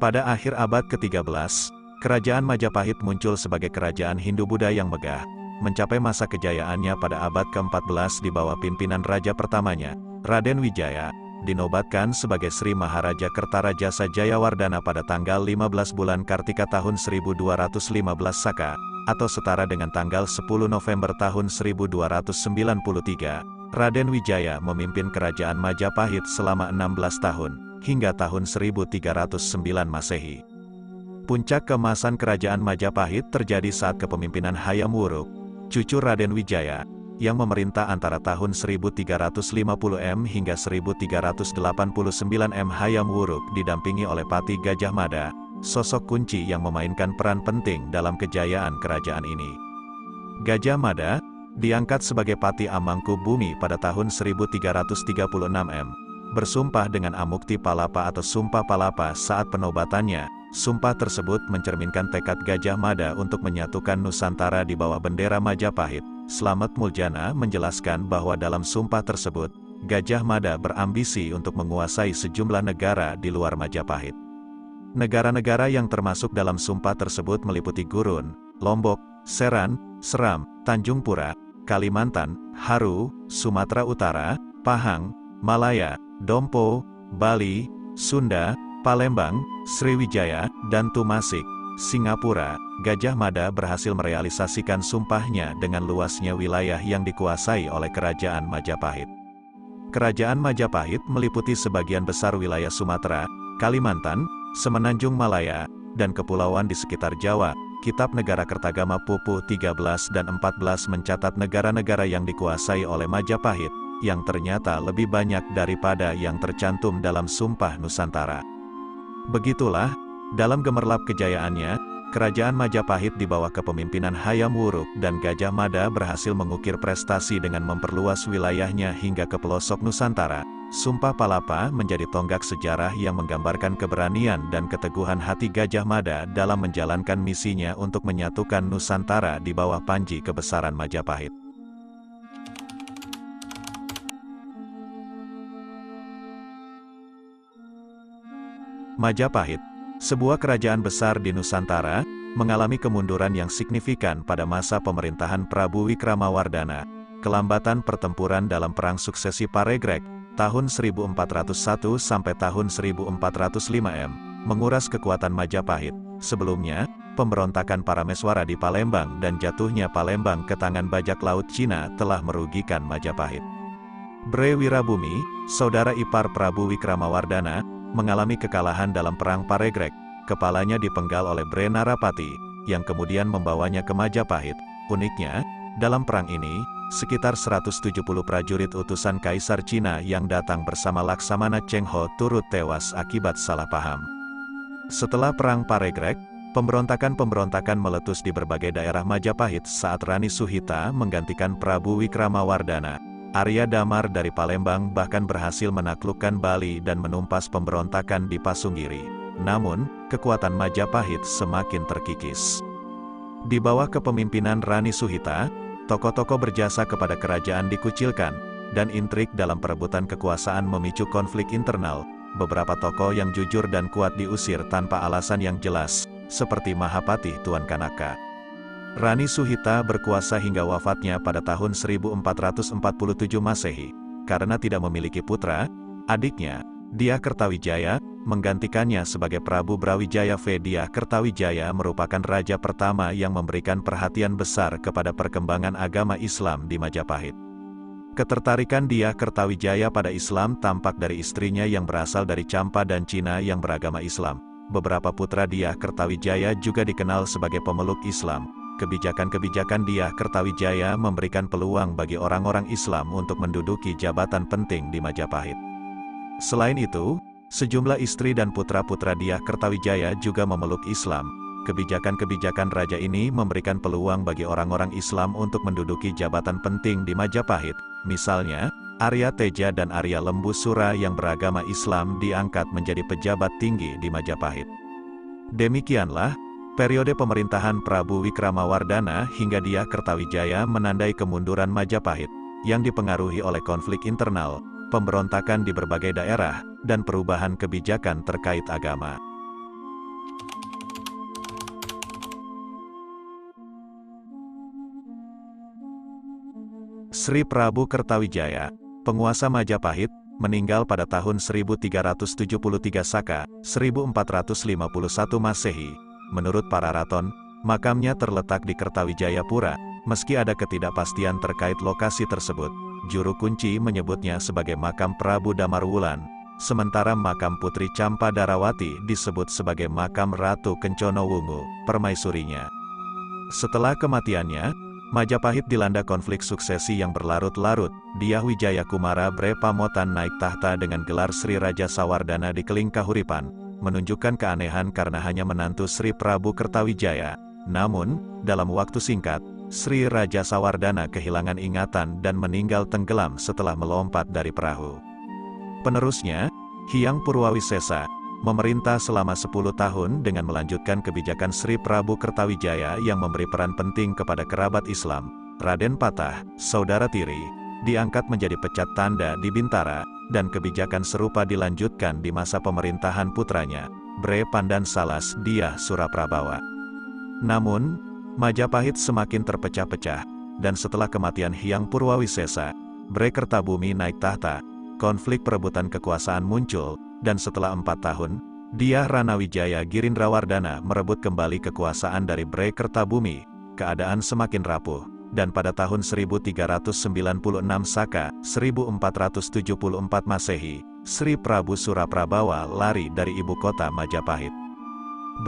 Pada akhir abad ke-13, kerajaan Majapahit muncul sebagai kerajaan Hindu-Buddha yang megah, mencapai masa kejayaannya pada abad ke-14 di bawah pimpinan raja pertamanya, Raden Wijaya, dinobatkan sebagai Sri Maharaja Kertarajasa Jayawardhana pada tanggal 15 bulan Kartika tahun 1215 Saka, atau setara dengan tanggal 10 November tahun 1293. Raden Wijaya memimpin kerajaan Majapahit selama 16 tahun, hingga tahun 1309 Masehi. Puncak keemasan kerajaan Majapahit terjadi saat kepemimpinan Hayam Wuruk, cucu Raden Wijaya, yang memerintah antara tahun 1350 hingga 1389 Hayam Wuruk didampingi oleh Patih Gajah Mada, sosok kunci yang memainkan peran penting dalam kejayaan kerajaan ini. Gajah Mada diangkat sebagai Patih Amangku Bumi pada tahun 1336 bersumpah dengan Amukti Palapa atau Sumpah Palapa saat penobatannya. Sumpah tersebut mencerminkan tekad Gajah Mada untuk menyatukan Nusantara di bawah bendera Majapahit. Slamet Muljana menjelaskan bahwa dalam sumpah tersebut, Gajah Mada berambisi untuk menguasai sejumlah negara di luar Majapahit. Negara-negara yang termasuk dalam sumpah tersebut meliputi Gurun, Lombok, Seran, Seram, Tanjung Pura, Kalimantan, Haru, Sumatera Utara, Pahang, Malaya, Dompo, Bali, Sunda, Palembang, Sriwijaya, dan Tumasik, Singapura. Gajah Mada berhasil merealisasikan sumpahnya dengan luasnya wilayah yang dikuasai oleh Kerajaan Majapahit. Kerajaan Majapahit meliputi sebagian besar wilayah Sumatera, Kalimantan, Semenanjung Malaya, dan kepulauan di sekitar Jawa. Kitab Negara Kertagama Pupuh 13 dan 14 mencatat negara-negara yang dikuasai oleh Majapahit, yang ternyata lebih banyak daripada yang tercantum dalam Sumpah Nusantara. Begitulah, dalam gemerlap kejayaannya, kerajaan Majapahit di bawah kepemimpinan Hayam Wuruk dan Gajah Mada berhasil mengukir prestasi dengan memperluas wilayahnya hingga ke pelosok Nusantara. Sumpah Palapa menjadi tonggak sejarah yang menggambarkan keberanian dan keteguhan hati Gajah Mada dalam menjalankan misinya untuk menyatukan Nusantara di bawah panji kebesaran Majapahit. Majapahit, sebuah kerajaan besar di Nusantara, mengalami kemunduran yang signifikan pada masa pemerintahan Prabu Wikramawardhana. Kelambatan pertempuran dalam Perang Suksesi Paregreg, tahun 1401 sampai tahun 1405 menguras kekuatan Majapahit. Sebelumnya, pemberontakan Parameswara di Palembang dan jatuhnya Palembang ke tangan bajak laut Cina telah merugikan Majapahit. Bre Wirabumi, saudara ipar Prabu Wikramawardhana, mengalami kekalahan dalam Perang Paregreg. Kepalanya dipenggal oleh Bre Narapati, yang kemudian membawanya ke Majapahit. Uniknya, dalam perang ini, sekitar 170 prajurit utusan Kaisar Cina yang datang bersama Laksamana Cheng Ho turut tewas akibat salah paham. Setelah Perang Paregreg, pemberontakan-pemberontakan meletus di berbagai daerah Majapahit saat Rani Suhita menggantikan Prabu Wikramawardhana. Arya Damar dari Palembang bahkan berhasil menaklukkan Bali dan menumpas pemberontakan di Pasunggiri. Namun, kekuatan Majapahit semakin terkikis. Di bawah kepemimpinan Rani Suhita, tokoh-tokoh berjasa kepada kerajaan dikucilkan, dan intrik dalam perebutan kekuasaan memicu konflik internal. Beberapa tokoh yang jujur dan kuat diusir tanpa alasan yang jelas, seperti Mahapatih Tuan Kanaka. Rani Suhita berkuasa hingga wafatnya pada tahun 1447 Masehi. Karena tidak memiliki putra, adiknya, Dyah Kertawijaya, menggantikannya sebagai Prabu Brawijaya V. Dyah Kertawijaya merupakan raja pertama yang memberikan perhatian besar kepada perkembangan agama Islam di Majapahit. Ketertarikan Dyah Kertawijaya pada Islam tampak dari istrinya yang berasal dari Campa dan Cina yang beragama Islam. Beberapa putra Dyah Kertawijaya juga dikenal sebagai pemeluk Islam. Kebijakan-kebijakan Dyah Kertawijaya memberikan peluang bagi orang-orang Islam untuk menduduki jabatan penting di Majapahit. Selain itu, sejumlah istri dan putra-putra Dyah Kertawijaya juga memeluk Islam. Kebijakan-kebijakan raja ini memberikan peluang bagi orang-orang Islam untuk menduduki jabatan penting di Majapahit. Misalnya, Arya Teja dan Arya Lembu Sura yang beragama Islam diangkat menjadi pejabat tinggi di Majapahit. Demikianlah, periode pemerintahan Prabu Wikramawardhana hingga Dyah Kertawijaya menandai kemunduran Majapahit, yang dipengaruhi oleh konflik internal, pemberontakan di berbagai daerah, dan perubahan kebijakan terkait agama. Sri Prabu Kertawijaya, penguasa Majapahit, meninggal pada tahun 1373 Saka, 1451 Masehi. Menurut para raton, makamnya terletak di Kertawijayapura. Meski ada ketidakpastian terkait lokasi tersebut, juru kunci menyebutnya sebagai makam Prabu Damarwulan, sementara makam Putri Campa Darawati disebut sebagai makam Ratu Kencono Wungu, permaisurinya. Setelah kematiannya, Majapahit dilanda konflik suksesi yang berlarut-larut. Dyah Wijaya Kumara Bre Pamotan naik tahta dengan gelar Sri Raja Sawardana di Keling Kahuripan, menunjukkan keanehan karena hanya menantu Sri Prabu Kertawijaya. Namun, dalam waktu singkat, Sri Raja Sawardana kehilangan ingatan dan meninggal tenggelam setelah melompat dari perahu. Penerusnya, Hyang Purwawisesa, memerintah selama 10 tahun dengan melanjutkan kebijakan Sri Prabu Kertawijaya yang memberi peran penting kepada kerabat Islam. Raden Patah, saudara tiri, diangkat menjadi pecat tanda di Bintara, dan kebijakan serupa dilanjutkan di masa pemerintahan putranya, Bre Pandan Salas Dyah Suraprabawa. Namun, Majapahit semakin terpecah-pecah, dan setelah kematian Hyang Purwawisesa, Bre Kertabumi naik tahta. Konflik perebutan kekuasaan muncul, dan setelah 4 tahun, Dyah Ranawijaya Girindrawardana merebut kembali kekuasaan dari Bre Kertabumi. Keadaan semakin rapuh, dan pada tahun 1396 Saka, 1474 Masehi, Sri Prabu Suraprabawa lari dari ibu kota Majapahit.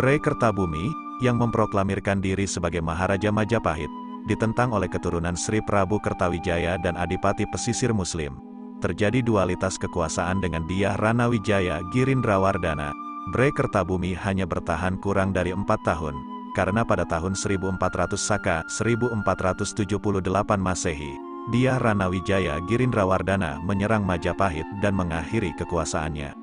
Bre Kertabumi, yang memproklamirkan diri sebagai Maharaja Majapahit, ditentang oleh keturunan Sri Prabu Kertawijaya dan Adipati Pesisir Muslim. Terjadi dualitas kekuasaan dengan Dyah Ranawijaya Girindrawardana. Bre Kertabumi hanya bertahan kurang dari 4 tahun, karena pada tahun 1400 Saka, 1478 Masehi, Dyah Ranawijaya Girindrawardana menyerang Majapahit dan mengakhiri kekuasaannya.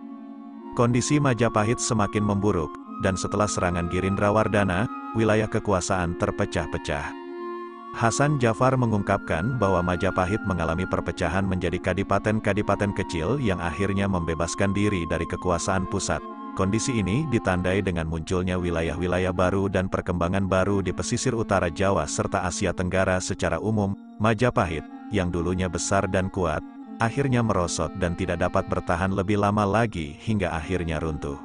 Kondisi Majapahit semakin memburuk, dan setelah serangan Girindrawardana, wilayah kekuasaan terpecah-pecah. Hasan Jafar mengungkapkan bahwa Majapahit mengalami perpecahan menjadi kadipaten-kadipaten kecil yang akhirnya membebaskan diri dari kekuasaan pusat. Kondisi ini ditandai dengan munculnya wilayah-wilayah baru dan perkembangan baru di pesisir utara Jawa serta Asia Tenggara secara umum. Majapahit, yang dulunya besar dan kuat, akhirnya merosot dan tidak dapat bertahan lebih lama lagi hingga akhirnya runtuh.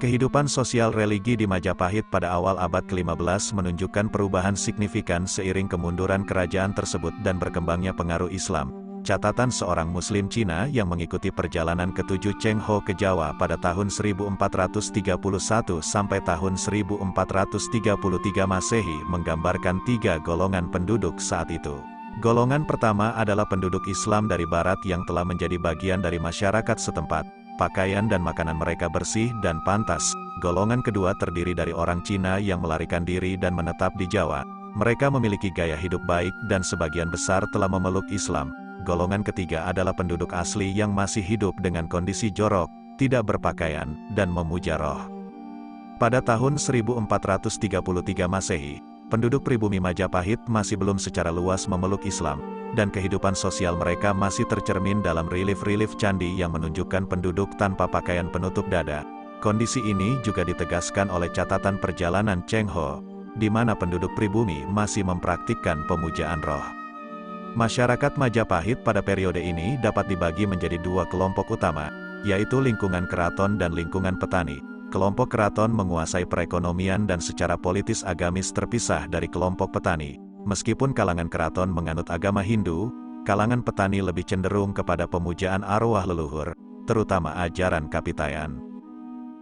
Kehidupan sosial religi di Majapahit pada awal abad ke-15 menunjukkan perubahan signifikan seiring kemunduran kerajaan tersebut dan berkembangnya pengaruh Islam. Catatan seorang Muslim Cina yang mengikuti perjalanan ke-7 Cheng Ho ke Jawa pada tahun 1431 sampai tahun 1433 Masehi menggambarkan 3 golongan penduduk saat itu. Golongan pertama adalah penduduk Islam dari Barat yang telah menjadi bagian dari masyarakat setempat. Pakaian dan makanan mereka bersih dan pantas. Golongan kedua terdiri dari orang Cina yang melarikan diri dan menetap di Jawa. Mereka memiliki gaya hidup baik dan sebagian besar telah memeluk Islam. Golongan ketiga adalah penduduk asli yang masih hidup dengan kondisi jorok, tidak berpakaian, dan memuja roh. Pada tahun 1433 Masehi, penduduk pribumi Majapahit masih belum secara luas memeluk Islam, dan kehidupan sosial mereka masih tercermin dalam relief-relief candi yang menunjukkan penduduk tanpa pakaian penutup dada. Kondisi ini juga ditegaskan oleh catatan perjalanan Cheng Ho, di mana penduduk pribumi masih mempraktikkan pemujaan roh. Masyarakat Majapahit pada periode ini dapat dibagi menjadi 2 kelompok utama, yaitu lingkungan keraton dan lingkungan petani. Kelompok keraton menguasai perekonomian dan secara politis agamis terpisah dari kelompok petani. Meskipun kalangan keraton menganut agama Hindu, kalangan petani lebih cenderung kepada pemujaan arwah leluhur, terutama ajaran Kapitayan.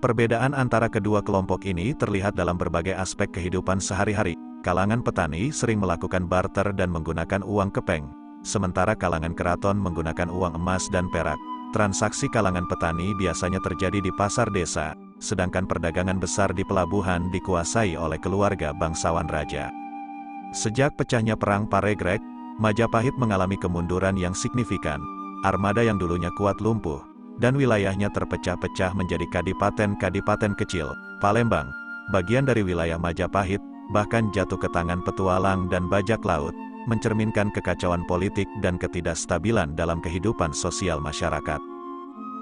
Perbedaan antara kedua kelompok ini terlihat dalam berbagai aspek kehidupan sehari-hari. Kalangan petani sering melakukan barter dan menggunakan uang kepeng, sementara kalangan keraton menggunakan uang emas dan perak. Transaksi kalangan petani biasanya terjadi di pasar desa, sedangkan perdagangan besar di pelabuhan dikuasai oleh keluarga bangsawan raja. Sejak pecahnya Perang Paregreg, Majapahit mengalami kemunduran yang signifikan. Armada yang dulunya kuat lumpuh, dan wilayahnya terpecah-pecah menjadi kadipaten-kadipaten kecil. Palembang, bagian dari wilayah Majapahit, bahkan jatuh ke tangan petualang dan bajak laut, mencerminkan kekacauan politik dan ketidakstabilan dalam kehidupan sosial masyarakat.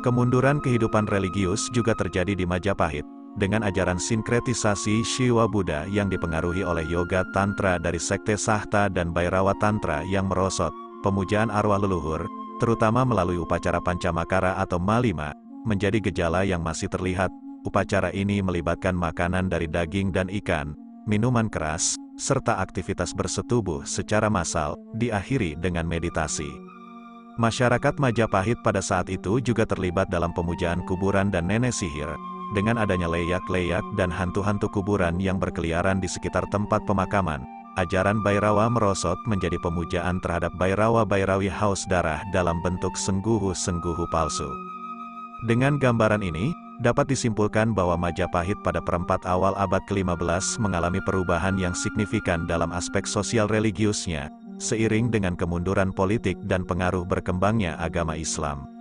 Kemunduran kehidupan religius juga terjadi di Majapahit. dengan ajaran sinkretisasi Shiva Buddha yang dipengaruhi oleh Yoga Tantra dari Sekte Sahta dan Bhairava Tantra yang merosot, pemujaan arwah leluhur, terutama melalui upacara Pancamakara atau Malima, menjadi gejala yang masih terlihat. Upacara ini melibatkan makanan dari daging dan ikan, minuman keras, serta aktivitas bersetubuh secara massal, diakhiri dengan meditasi. Masyarakat Majapahit pada saat itu juga terlibat dalam pemujaan kuburan dan nenek sihir, dengan adanya leyak-leyak dan hantu-hantu kuburan yang berkeliaran di sekitar tempat pemakaman. Ajaran Bhairava merosot menjadi pemujaan terhadap Bhairava-Bhairawi haus darah dalam bentuk sengguhu-sengguhu palsu. Dengan gambaran ini, dapat disimpulkan bahwa Majapahit pada perempat awal abad ke-15 mengalami perubahan yang signifikan dalam aspek sosial religiusnya, seiring dengan kemunduran politik dan pengaruh berkembangnya agama Islam.